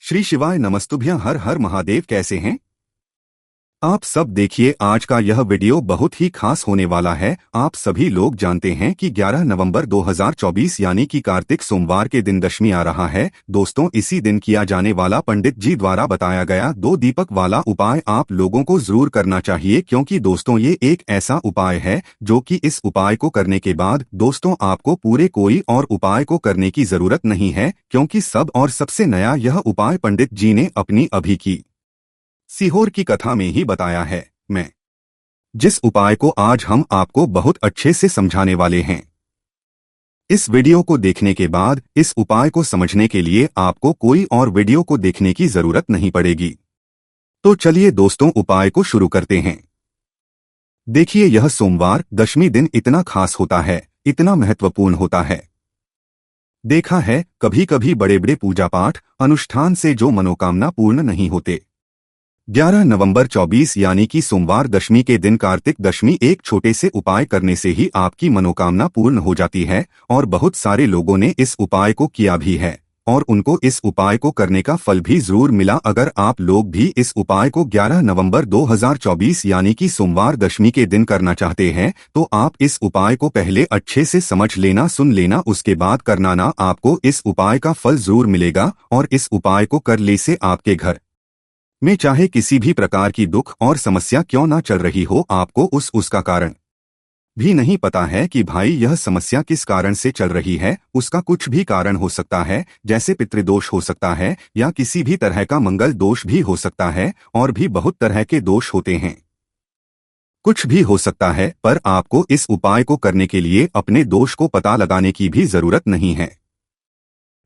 श्री शिवाय नमस्तुभ्यं। हर हर महादेव। कैसे हैं आप सब? देखिए, आज का यह वीडियो बहुत ही खास होने वाला है। आप सभी लोग जानते हैं कि 11 नवंबर 2024 यानी कि कार्तिक सोमवार के दिन दशमी आ रहा है। दोस्तों, इसी दिन किया जाने वाला पंडित जी द्वारा बताया गया 2 दीपक वाला उपाय आप लोगों को जरूर करना चाहिए, क्योंकि दोस्तों ये एक ऐसा उपाय है जो कि इस उपाय को करने के बाद दोस्तों आपको पूरे कोई और उपाय को करने की जरूरत नहीं है, क्योंकि सब और सबसे नया यह उपाय पंडित जी ने अपनी अभी की सीहोर की कथा में ही बताया है। मैं जिस उपाय को आज हम आपको बहुत अच्छे से समझाने वाले हैं, इस वीडियो को देखने के बाद इस उपाय को समझने के लिए आपको कोई और वीडियो को देखने की जरूरत नहीं पड़ेगी। तो चलिए दोस्तों, उपाय को शुरू करते हैं। देखिए, यह सोमवार दशमी दिन इतना खास होता है, इतना महत्वपूर्ण होता है। देखा है कभी कभी बड़े बड़े पूजा पाठ अनुष्ठान से जो मनोकामना पूर्ण नहीं होते। 11 नवंबर 24 यानी कि सोमवार दशमी के दिन कार्तिक दशमी एक छोटे से उपाय करने से ही आपकी मनोकामना पूर्ण हो जाती है, और बहुत सारे लोगों ने इस उपाय को किया भी है और उनको इस उपाय को करने का फल भी जरूर मिला। अगर आप लोग भी इस उपाय को 11 नवंबर 2024 यानी कि सोमवार दशमी के दिन करना चाहते हैं, तो आप इस उपाय को पहले अच्छे से समझ लेना, सुन लेना, उसके बाद करना ना। आपको इस उपाय का फल जरूर मिलेगा, और इस उपाय को कर ले से आपके घर में चाहे किसी भी प्रकार की दुख और समस्या क्यों ना चल रही हो, आपको उसका कारण भी नहीं पता है कि भाई यह समस्या किस कारण से चल रही है। उसका कुछ भी कारण हो सकता है, जैसे पितृदोष हो सकता है या किसी भी तरह का मंगल दोष भी हो सकता है, और भी बहुत तरह के दोष होते हैं। कुछ भी हो सकता है, पर आपको इस उपाय को करने के लिए अपने दोष को पता लगाने की भी जरूरत नहीं है।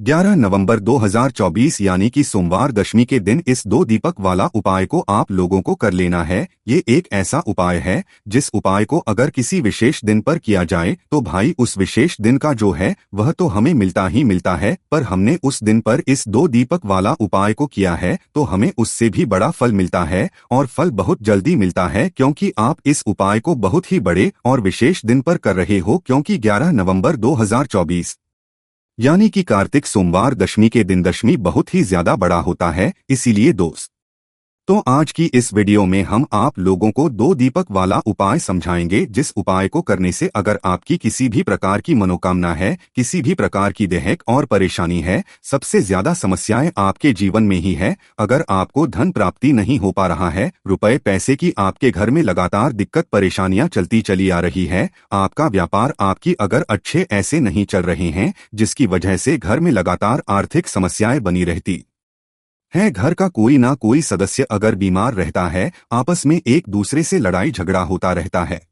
11 नवंबर 2024 यानी कि सोमवार दशमी के दिन इस 2 दीपक वाला उपाय को आप लोगों को कर लेना है। ये एक ऐसा उपाय है जिस उपाय को अगर किसी विशेष दिन पर किया जाए तो भाई उस विशेष दिन का जो है वह तो हमें मिलता ही मिलता है, पर हमने उस दिन पर इस 2 दीपक वाला उपाय को किया है तो हमें उससे भी बड़ा फल मिलता है, और फल बहुत जल्दी मिलता है, क्योंकि आप इस उपाय को बहुत ही बड़े और विशेष दिन पर कर रहे हो, क्योंकि 11 नवंबर 2024 यानी कि कार्तिक सोमवार दशमी के दिन दशमी बहुत ही ज्यादा बड़ा होता है। इसीलिए दोस्त, तो आज की इस वीडियो में हम आप लोगों को 2 दीपक वाला उपाय समझाएंगे, जिस उपाय को करने से अगर आपकी किसी भी प्रकार की मनोकामना है, किसी भी प्रकार की दैहिक और परेशानी है, सबसे ज्यादा समस्याएं आपके जीवन में ही है, अगर आपको धन प्राप्ति नहीं हो पा रहा है, रुपए पैसे की आपके घर में लगातार दिक्कत परेशानियां चलती चली आ रही है, आपका व्यापार आपकी अगर अच्छे ऐसे नहीं चल रहे हैं, जिसकी वजह से घर में लगातार आर्थिक समस्याएं बनी रहती है, घर का कोई ना कोई सदस्य अगर बीमार रहता है, आपस में एक दूसरे से लड़ाई झगड़ा होता रहता है,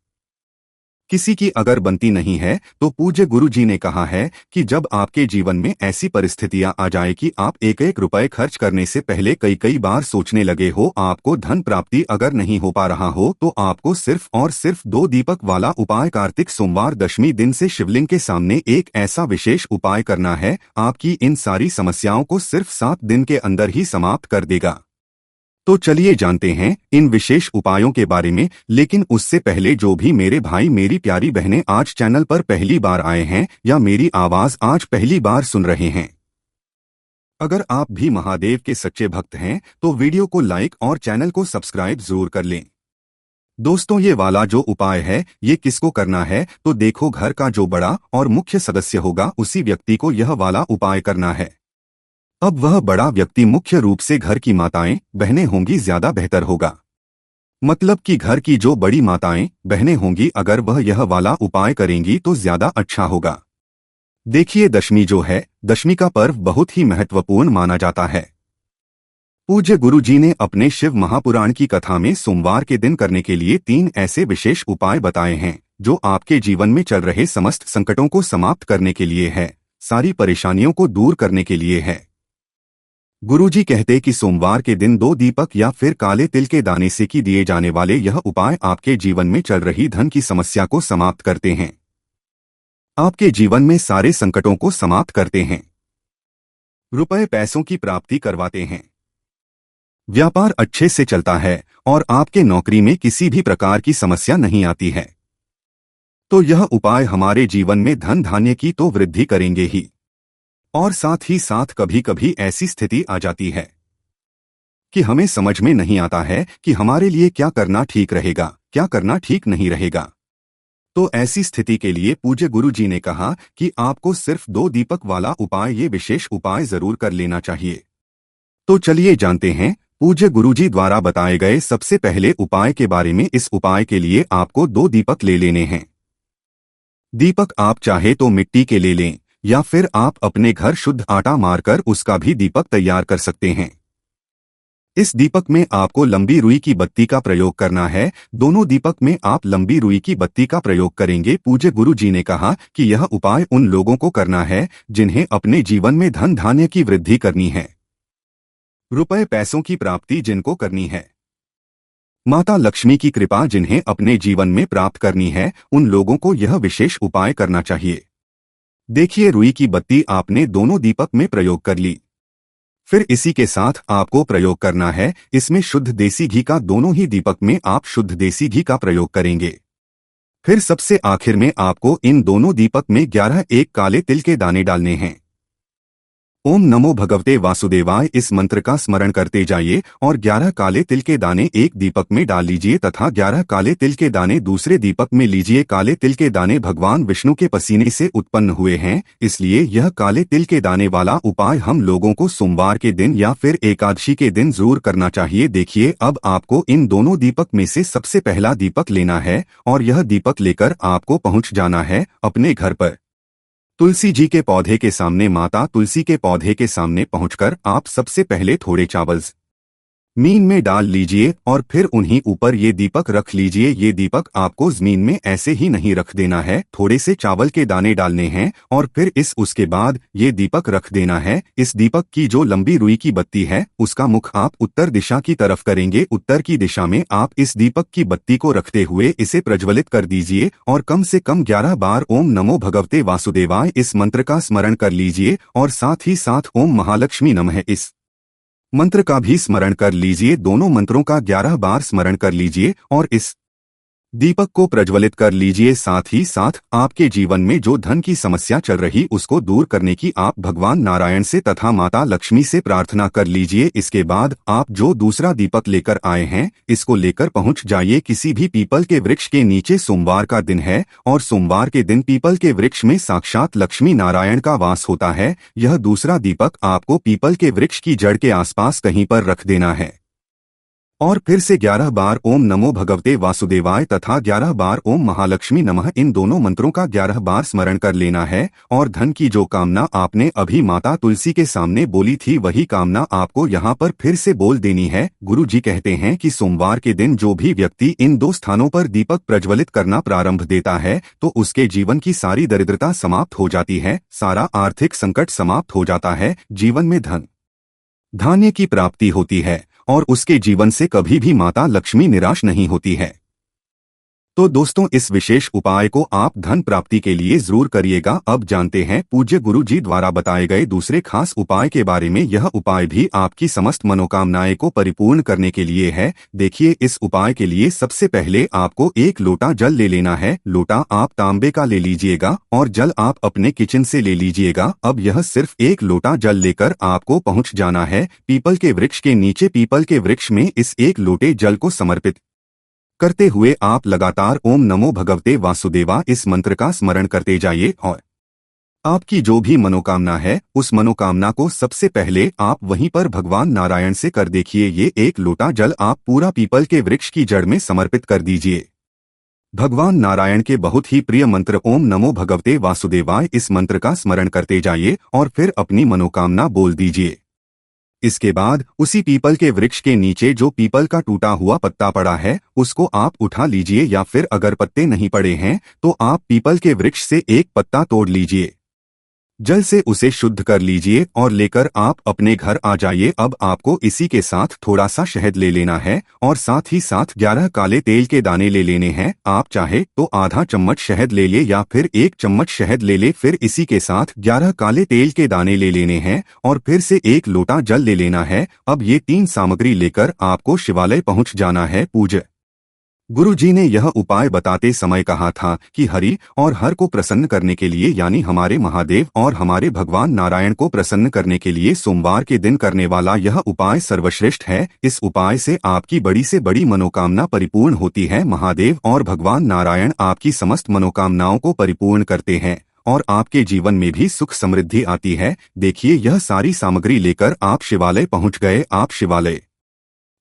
किसी की अगर बनती नहीं है, तो पूज्य गुरु जी ने कहा है कि जब आपके जीवन में ऐसी परिस्थितियां आ जाए कि आप एक एक रुपए खर्च करने से पहले कई कई बार सोचने लगे हो, आपको धन प्राप्ति अगर नहीं हो पा रहा हो, तो आपको सिर्फ और सिर्फ 2 दीपक वाला उपाय कार्तिक सोमवार दशमी दिन से शिवलिंग के सामने एक ऐसा विशेष उपाय करना है। आपकी इन सारी समस्याओं को सिर्फ 7 दिन के अंदर ही समाप्त कर देगा। तो चलिए जानते हैं इन विशेष उपायों के बारे में, लेकिन उससे पहले जो भी मेरे भाई मेरी प्यारी बहनें आज चैनल पर पहली बार आए हैं या मेरी आवाज आज पहली बार सुन रहे हैं, अगर आप भी महादेव के सच्चे भक्त हैं तो वीडियो को लाइक और चैनल को सब्सक्राइब जरूर कर लें। दोस्तों, ये वाला जो उपाय है ये किसको करना है, तो देखो, घर का जो बड़ा और मुख्य सदस्य होगा उसी व्यक्ति को यह वाला उपाय करना है। अब वह बड़ा व्यक्ति मुख्य रूप से घर की माताएं बहनें होंगी, ज्यादा बेहतर होगा। मतलब कि घर की जो बड़ी माताएं बहनें होंगी, अगर वह यह वाला उपाय करेंगी तो ज्यादा अच्छा होगा। देखिए, दशमी जो है, दशमी का पर्व बहुत ही महत्वपूर्ण माना जाता है। पूज्य गुरु जी ने अपने शिव महापुराण की कथा में सोमवार के दिन करने के लिए 3 ऐसे विशेष उपाय बताए हैं, जो आपके जीवन में चल रहे समस्त संकटों को समाप्त करने के लिए है, सारी परेशानियों को दूर करने के लिए है। गुरुजी कहते कि सोमवार के दिन 2 दीपक या फिर काले तिल के दाने से की दिए जाने वाले यह उपाय आपके जीवन में चल रही धन की समस्या को समाप्त करते हैं, आपके जीवन में सारे संकटों को समाप्त करते हैं, रुपए पैसों की प्राप्ति करवाते हैं, व्यापार अच्छे से चलता है और आपके नौकरी में किसी भी प्रकार की समस्या नहीं आती है। तो यह उपाय हमारे जीवन में धन धान्य की तो वृद्धि करेंगे ही, और साथ ही साथ कभी कभी ऐसी स्थिति आ जाती है कि हमें समझ में नहीं आता है कि हमारे लिए क्या करना ठीक रहेगा, क्या करना ठीक नहीं रहेगा। तो ऐसी स्थिति के लिए पूज्य गुरु जी ने कहा कि आपको सिर्फ 2 दीपक वाला उपाय, ये विशेष उपाय जरूर कर लेना चाहिए। तो चलिए जानते हैं पूज्य गुरु जी द्वारा बताए गए सबसे पहले उपाय के बारे में। इस उपाय के लिए आपको 2 दीपक ले लेने हैं। दीपक आप चाहे तो मिट्टी के ले लें या फिर आप अपने घर शुद्ध आटा मारकर उसका भी दीपक तैयार कर सकते हैं। इस दीपक में आपको लंबी रुई की बत्ती का प्रयोग करना है। दोनों दीपक में आप लंबी रुई की बत्ती का प्रयोग करेंगे। पूज्य गुरु जी ने कहा कि यह उपाय उन लोगों को करना है जिन्हें अपने जीवन में धन धान्य की वृद्धि करनी है, रुपए पैसों की प्राप्ति जिनको करनी है, माता लक्ष्मी की कृपा जिन्हें अपने जीवन में प्राप्त करनी है, उन लोगों को यह विशेष उपाय करना चाहिए। देखिए, रुई की बत्ती आपने दोनों दीपक में प्रयोग कर ली। फिर इसी के साथ आपको प्रयोग करना है इसमें शुद्ध देसी घी का। दोनों ही दीपक में आप शुद्ध देसी घी का प्रयोग करेंगे। फिर सबसे आखिर में आपको इन दोनों दीपक में 11 एक काले तिल के दाने डालने हैं। ओम नमो भगवते वासुदेवाय इस मंत्र का स्मरण करते जाइए और 11 काले तिल के दाने एक दीपक में डाल लीजिए तथा 11 काले तिल के दाने दूसरे दीपक में लीजिए। काले तिल के दाने भगवान विष्णु के पसीने से उत्पन्न हुए हैं, इसलिए यह काले तिल के दाने वाला उपाय हम लोगों को सोमवार के दिन या फिर एकादशी के दिन जरूर करना चाहिए। देखिए, अब आपको इन दोनों दीपक में से सबसे पहला दीपक लेना है और यह दीपक लेकर आपको पहुंच जाना है अपने घर पर। तुलसी जी के पौधे के सामने, माता तुलसी के पौधे के सामने पहुंचकर आप सबसे पहले थोड़े चावल जमीन में डाल लीजिए और फिर उन्हीं ऊपर ये दीपक रख लीजिए। ये दीपक आपको जमीन में ऐसे ही नहीं रख देना है, थोड़े से चावल के दाने डालने हैं और फिर उसके बाद ये दीपक रख देना है। इस दीपक की जो लंबी रुई की बत्ती है उसका मुख आप उत्तर दिशा की तरफ करेंगे। उत्तर की दिशा में आप इस दीपक की बत्ती को रखते हुए इसे प्रज्वलित कर दीजिए और कम से कम 11 बार ओम नमो भगवते वासुदेवाय इस मंत्र का स्मरण कर लीजिए और साथ ही साथ ओम महालक्ष्मी नमः इस मंत्र का भी स्मरण कर लीजिए। दोनों मंत्रों का 11 बार स्मरण कर लीजिए और इस दीपक को प्रज्वलित कर लीजिए। साथ ही साथ आपके जीवन में जो धन की समस्या चल रही उसको दूर करने की आप भगवान नारायण से तथा माता लक्ष्मी से प्रार्थना कर लीजिए। इसके बाद आप जो दूसरा दीपक लेकर आए हैं इसको लेकर पहुंच जाइए किसी भी पीपल के वृक्ष के नीचे। सोमवार का दिन है और सोमवार के दिन पीपल के वृक्ष में साक्षात लक्ष्मी नारायण का वास होता है। यह दूसरा दीपक आपको पीपल के वृक्ष की जड़ के आसपास कहीं पर रख देना है और फिर से 11 बार ओम नमो भगवते वासुदेवाय तथा 11 बार ओम महालक्ष्मी नमः इन दोनों मंत्रों का 11 बार स्मरण कर लेना है। और धन की जो कामना आपने अभी माता तुलसी के सामने बोली थी वही कामना आपको यहाँ पर फिर से बोल देनी है। गुरु जी कहते हैं कि सोमवार के दिन जो भी व्यक्ति इन 2 स्थानों पर दीपक प्रज्वलित करना प्रारंभ देता है तो उसके जीवन की सारी दरिद्रता समाप्त हो जाती है, सारा आर्थिक संकट समाप्त हो जाता है, जीवन में धन धान्य की प्राप्ति होती है और उसके जीवन से कभी भी माता लक्ष्मी निराश नहीं होती है। तो दोस्तों, इस विशेष उपाय को आप धन प्राप्ति के लिए जरूर करिएगा। अब जानते हैं पूज्य गुरु जी द्वारा बताए गए दूसरे खास उपाय के बारे में। यह उपाय भी आपकी समस्त मनोकामनाएं को परिपूर्ण करने के लिए है। देखिए, इस उपाय के लिए सबसे पहले आपको 1 लोटा जल ले लेना है। लोटा आप तांबे का ले लीजिएगा और जल आप अपने किचन से ले लीजिएगा। अब यह सिर्फ 1 लोटा जल लेकर आपको पहुंच जाना है पीपल के वृक्ष के नीचे। पीपल के वृक्ष में इस 1 लोटे जल को समर्पित करते हुए आप लगातार ओम नमो भगवते वासुदेवा इस मंत्र का स्मरण करते जाइए और आपकी जो भी मनोकामना है उस मनोकामना को सबसे पहले आप वहीं पर भगवान नारायण से कर देखिए। ये 1 लोटा जल आप पूरा पीपल के वृक्ष की जड़ में समर्पित कर दीजिए। भगवान नारायण के बहुत ही प्रिय मंत्र ओम नमो भगवते वासुदेवाय इस मंत्र का स्मरण करते जाइए और फिर अपनी मनोकामना बोल दीजिए। इसके बाद उसी पीपल के वृक्ष के नीचे जो पीपल का टूटा हुआ पत्ता पड़ा है उसको आप उठा लीजिए या फिर अगर पत्ते नहीं पड़े हैं तो आप पीपल के वृक्ष से 1 पत्ता तोड़ लीजिए, जल से उसे शुद्ध कर लीजिए और लेकर आप अपने घर आ जाइए। अब आपको इसी के साथ थोड़ा सा शहद ले लेना है और साथ ही साथ 11 काले तेल के दाने ले लेने हैं। आप चाहे तो आधा चम्मच शहद ले ले या फिर 1 चम्मच शहद ले ले। फिर इसी के साथ 11 काले तेल के दाने ले लेने हैं और फिर से 1 लोटा जल ले लेना है। अब ये 3 सामग्री लेकर आपको शिवालय पहुंच जाना है। पूज्य गुरुजी ने यह उपाय बताते समय कहा था कि हरि और हर को प्रसन्न करने के लिए यानी हमारे महादेव और हमारे भगवान नारायण को प्रसन्न करने के लिए सोमवार के दिन करने वाला यह उपाय सर्वश्रेष्ठ है। इस उपाय से आपकी बड़ी से बड़ी मनोकामना परिपूर्ण होती है। महादेव और भगवान नारायण आपकी समस्त मनोकामनाओं को परिपूर्ण करते हैं और आपके जीवन में भी सुख समृद्धि आती है। देखिए, यह सारी सामग्री लेकर आप शिवालय पहुंच गए। आप शिवालय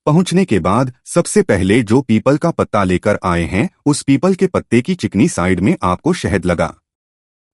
पहुंचने के बाद सबसे पहले जो पीपल का पत्ता लेकर आए हैं, उस पीपल के पत्ते की चिकनी साइड में आपको शहद लगा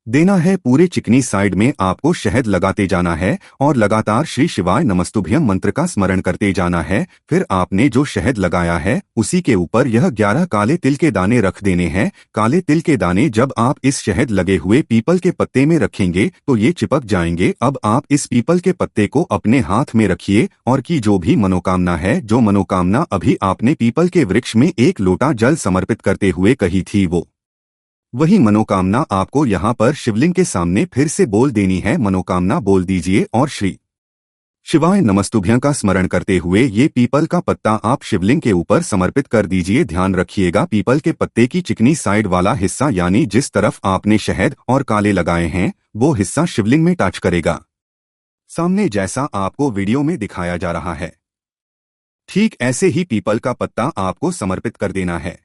देना है। पूरे चिकनी साइड में आपको शहद लगाते जाना है और लगातार श्री शिवाय नमस्तुभ्यम मंत्र का स्मरण करते जाना है। फिर आपने जो शहद लगाया है उसी के ऊपर यह 11 काले तिल के दाने रख देने हैं। काले तिल के दाने जब आप इस शहद लगे हुए पीपल के पत्ते में रखेंगे तो ये चिपक जाएंगे। अब आप इस पीपल के पत्ते को अपने हाथ में रखिए और की जो भी मनोकामना है, जो मनोकामना अभी आपने पीपल के वृक्ष में 1 लोटा जल समर्पित करते हुए कही थी, वही मनोकामना आपको यहाँ पर शिवलिंग के सामने फिर से बोल देनी है। मनोकामना बोल दीजिए और श्री शिवाय नमस्तुभ्यं का स्मरण करते हुए ये पीपल का पत्ता आप शिवलिंग के ऊपर समर्पित कर दीजिए। ध्यान रखिएगा, पीपल के पत्ते की चिकनी साइड वाला हिस्सा यानी जिस तरफ आपने शहद और काले लगाए हैं वो हिस्सा शिवलिंग में टच करेगा, सामने जैसा आपको वीडियो में दिखाया जा रहा है। ठीक ऐसे ही पीपल का पत्ता आपको समर्पित कर देना है।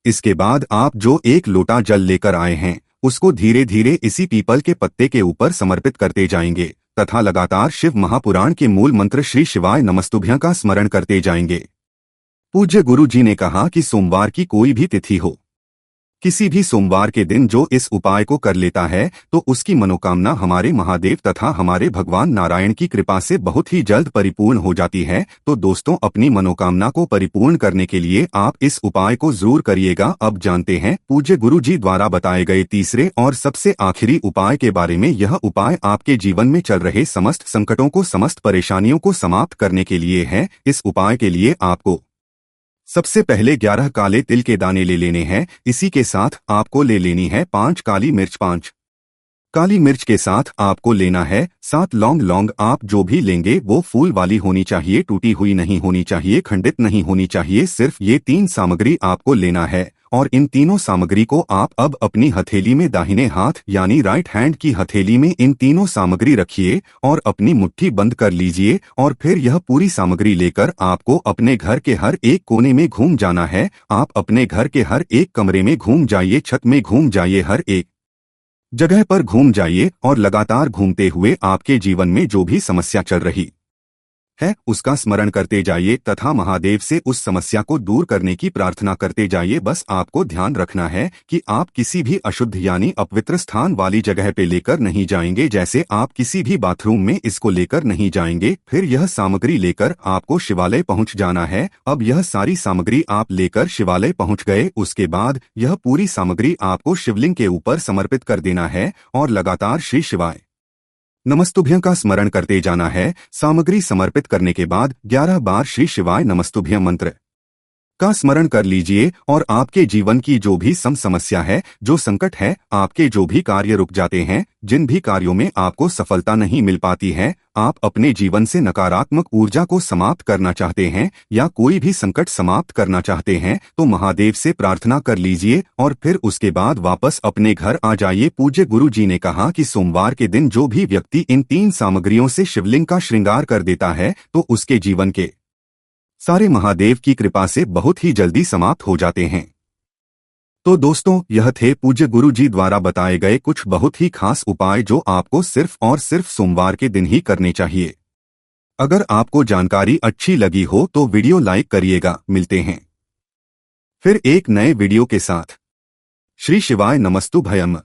इसके बाद आप जो 1 लोटा जल लेकर आए हैं उसको धीरे धीरे इसी पीपल के पत्ते के ऊपर समर्पित करते जाएंगे तथा लगातार शिव महापुराण के मूल मंत्र श्री शिवाय नमस्तुभ्यं का स्मरण करते जाएंगे। पूज्य गुरु जी ने कहा कि सोमवार की कोई भी तिथि हो, किसी भी सोमवार के दिन जो इस उपाय को कर लेता है तो उसकी मनोकामना हमारे महादेव तथा हमारे भगवान नारायण की कृपा से बहुत ही जल्द परिपूर्ण हो जाती है। तो दोस्तों, अपनी मनोकामना को परिपूर्ण करने के लिए आप इस उपाय को जरूर करिएगा। अब जानते हैं पूज्य गुरु जी द्वारा बताए गए तीसरे और सबसे आखिरी उपाय के बारे में। यह उपाय आपके जीवन में चल रहे समस्त संकटों को, समस्त परेशानियों को समाप्त करने के लिए है। इस उपाय के लिए आपको सबसे पहले 11 काले तिल के दाने ले लेने हैं। इसी के साथ आपको ले लेनी है 5 काली मिर्च। 5 काली मिर्च के साथ आपको लेना है 7 लौंग। लौंग आप जो भी लेंगे वो फूल वाली होनी चाहिए, टूटी हुई नहीं होनी चाहिए, खंडित नहीं होनी चाहिए। सिर्फ ये 3 सामग्री आपको लेना है और इन तीनों सामग्री को आप अब अपनी हथेली में, दाहिने हाथ यानी राइट हैंड की हथेली में इन तीनों सामग्री रखिए और अपनी मुट्ठी बंद कर लीजिए। और फिर यह पूरी सामग्री लेकर आपको अपने घर के हर एक कोने में घूम जाना है। आप अपने घर के हर एक कमरे में घूम जाइए, छत में घूम जाइए, हर एक जगह पर घूम जाइए और लगातार घूमते हुए आपके जीवन में जो भी समस्या चल रही है उसका स्मरण करते जाइए तथा महादेव से उस समस्या को दूर करने की प्रार्थना करते जाइए। बस आपको ध्यान रखना है कि आप किसी भी अशुद्ध यानी अपवित्र स्थान वाली जगह पे लेकर नहीं जाएंगे, जैसे आप किसी भी बाथरूम में इसको लेकर नहीं जाएंगे। फिर यह सामग्री लेकर आपको शिवालय पहुंच जाना है। अब यह सारी सामग्री आप लेकर शिवालय पहुंच गए, उसके बाद यह पूरी सामग्री आपको शिवलिंग के ऊपर समर्पित कर देना है और लगातार श्री शिवाय नमस्तुभ्यं का स्मरण करते जाना है। सामग्री समर्पित करने के बाद 11 बार श्री शिवाय नमस्तुभ्यं मंत्र का स्मरण कर लीजिए और आपके जीवन की जो भी समस्या है, जो संकट है, आपके जो भी कार्य रुक जाते हैं, जिन भी कार्यों में आपको सफलता नहीं मिल पाती है, आप अपने जीवन से नकारात्मक ऊर्जा को समाप्त करना चाहते हैं या कोई भी संकट समाप्त करना चाहते हैं तो महादेव से प्रार्थना कर लीजिए और फिर उसके बाद वापस अपने घर आ जाइए। पूज्य गुरु जी ने कहा कि सोमवार के दिन जो भी व्यक्ति इन 3 सामग्रियों से शिवलिंग का श्रृंगार कर देता है तो उसके जीवन के सारे महादेव की कृपा से बहुत ही जल्दी समाप्त हो जाते हैं। तो दोस्तों, यह थे पूज्य गुरु जी द्वारा बताए गए कुछ बहुत ही खास उपाय जो आपको सिर्फ और सिर्फ सोमवार के दिन ही करने चाहिए। अगर आपको जानकारी अच्छी लगी हो तो वीडियो लाइक करिएगा। मिलते हैं फिर एक नए वीडियो के साथ। श्री शिवाय नमस्तुभ्यं।